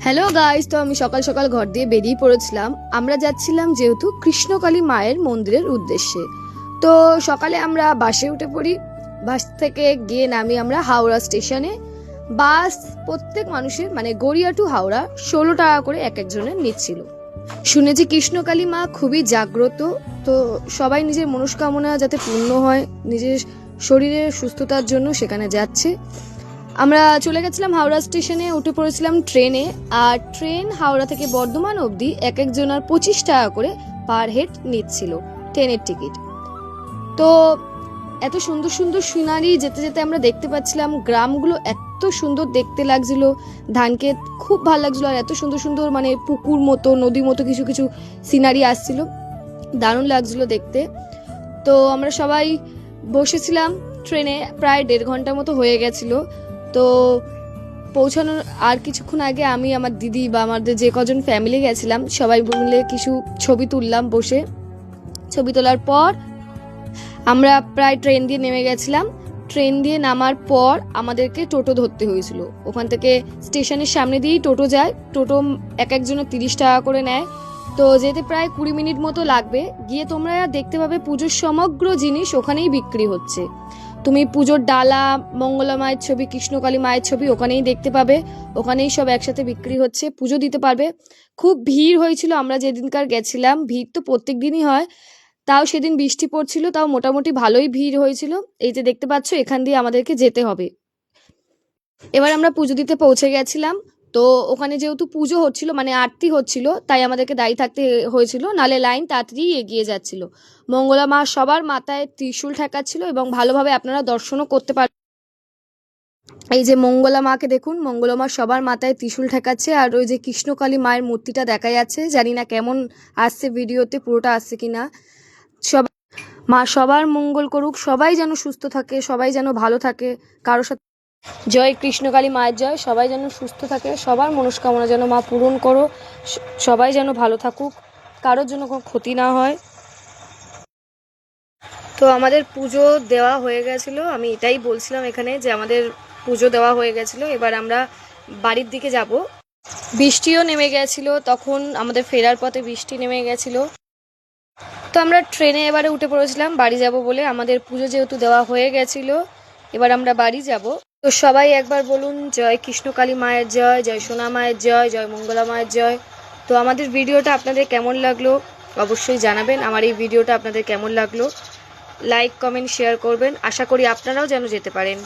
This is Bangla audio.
হ্যালো গাইস, তো আমি সকাল সকাল ঘর দিয়ে বেরিয়ে পড়েছিলাম। আমরা যাচ্ছিলাম যেহেতু কৃষ্ণকালী মায়ের মন্দিরের উদ্দেশ্যে। তো সকালে আমরা বাসে উঠে পড়ি। বাস থেকে গিয়ে নামি আমরা হাওড়া স্টেশনে। বাস প্রত্যেক মানুষের মানে গড়িয়া টু হাওড়া 16 টাকা করে এক একজনের নিচ্ছিল। শুনেছি কৃষ্ণকালী মা খুবই জাগ্রত, তো সবাই নিজের মনস্কামনা যাতে পূর্ণ হয়, নিজের শরীরের সুস্থতার জন্য সেখানে যাচ্ছে। আমরা চলে গেছিলাম হাওড়া স্টেশনে, উঠে পড়েছিলাম ট্রেনে। আর ট্রেন হাওড়া থেকে বর্ধমান অবধি এক একজনের 25 টাকা করে পার হেড নিচ্ছিল ট্রেনের টিকিট। তো এত সুন্দর সুন্দর সিনারি যেতে যেতে আমরা দেখতে পাচ্ছিলাম, গ্রামগুলো এত সুন্দর দেখতে লাগছিল, ধানক্ষেত খুব ভালো লাগছিল। আর এত সুন্দর সুন্দর মানে পুকুর মতো নদী মতো কিছু কিছু সিনারি আসছিল, দারুণ লাগছিল দেখতে। তো আমরা সবাই বসেছিলাম ট্রেনে, প্রায় 1.5 ঘন্টার মতো হয়ে গেছিল। তো পৌঁছানোর আর কিছুক্ষণ আগে আমি, আমার দিদি বা আমাদের যে কজন ফ্যামিলি গেছিলাম সবাই মিলে কিছু ছবি তুললাম বসে। ছবি তোলার পর আমরা প্রায় ট্রেন দিয়ে নেমে গেছিলাম। ট্রেন দিয়ে নামার পর আমাদেরকে টোটো ধরতে হয়েছিল। ওখান থেকে স্টেশনের সামনে দিয়েই টোটো যায়। টোটো এক একজনের 30 টাকা করে নেয়। তো যেতে প্রায় 20 মিনিট মতো লাগবে। গিয়ে তোমরা দেখতে পাবে পুজোর সমগ্র জিনিস ওখানেই বিক্রি হচ্ছে। তুমি পুজোর ডালা, মঙ্গলা মায়ের ছবি, কৃষ্ণকালী মায়ের ছবি ওখানেই দেখতে পাবে। ওখানেই সব একসাথে বিক্রি হচ্ছে, পুজো দিতে পারবে। খুব ভিড় হয়েছিল আমরা যেদিনকার গেছিলাম। ভিড় তো প্রত্যেক দিনই হয়, তাও সেদিন বৃষ্টি পড়ছিল, তাও মোটামুটি ভালোই ভিড় হয়েছিল। এই যে দেখতে পাচ্ছ, এখান দিয়ে আমাদেরকে যেতে হবে। এবার আমরা পুজো দিতে পৌঁছে গেছিলাম। তো ওখানে যেহেতু পুজো হচ্ছিল মানে আরতি হচ্ছিল, তাই আমাদেরকে দাঁড়িয়ে থাকতে হয়েছিল, নালে লাইন তাড়াতাড়ি এগিয়ে যাচ্ছিল। মঙ্গলা মা সবার মাথায় ত্রিশূল ঠেকাচ্ছিল এবং ভালোভাবে আপনারা দর্শনও করতে পারবেন। এই যে মঙ্গলা মাকে দেখুন, মঙ্গলা মা সবার মাথায় ত্রিশূল ঠেকাচ্ছে। আর ওই যে কৃষ্ণকালী মায়ের মূর্তিটা দেখা যাচ্ছে, জানি না কেমন আসছে ভিডিওতে, পুরোটা আসছে কিনা। সবাই মা সবার মঙ্গল করুক, সবাই যেন সুস্থ থাকে, সবাই যেন ভালো থাকে। কারোর সাথে জয় কৃষ্ণকালী মায়ের জয়। সবাই যেন সুস্থ থাকে, সবার মনস্কামনা যেন মা পূরণ করো। সবাই যেন ভালো থাকুক, কারোর জন্য কোনো ক্ষতি না হয়। তো আমাদের পুজো দেওয়া হয়ে গেছিলো। আমি এটাই বলছিলাম এখানে যে আমাদের পুজো দেওয়া হয়ে গেছিলো। এবার আমরা বাড়ির দিকে যাব। বৃষ্টিও নেমে গেছিলো, তখন আমাদের ফেরার পথে বৃষ্টি নেমে গেছিলো। তো আমরা ট্রেনে এবারে উঠে পড়েছিলাম বাড়ি যাব বলে। আমাদের পুজো যেহেতু দেওয়া হয়ে গেছিলো, এবার আমরা বাড়ি যাব। তো সবাই একবার বলুন জয় কৃষ্ণকালী মায়ের জয়, জয় সোনা মায়ের জয়, জয় মঙ্গলা মায়ের জয়। তো আমাদের ভিডিওটা আপনাদের কেমন লাগলো অবশ্যই জানাবেন। আমার এই ভিডিওটা আপনাদের কেমন লাগলো, লাইক কমেন্ট শেয়ার করবেন। আশা করি আপনারাও যেন যেতে পারেন।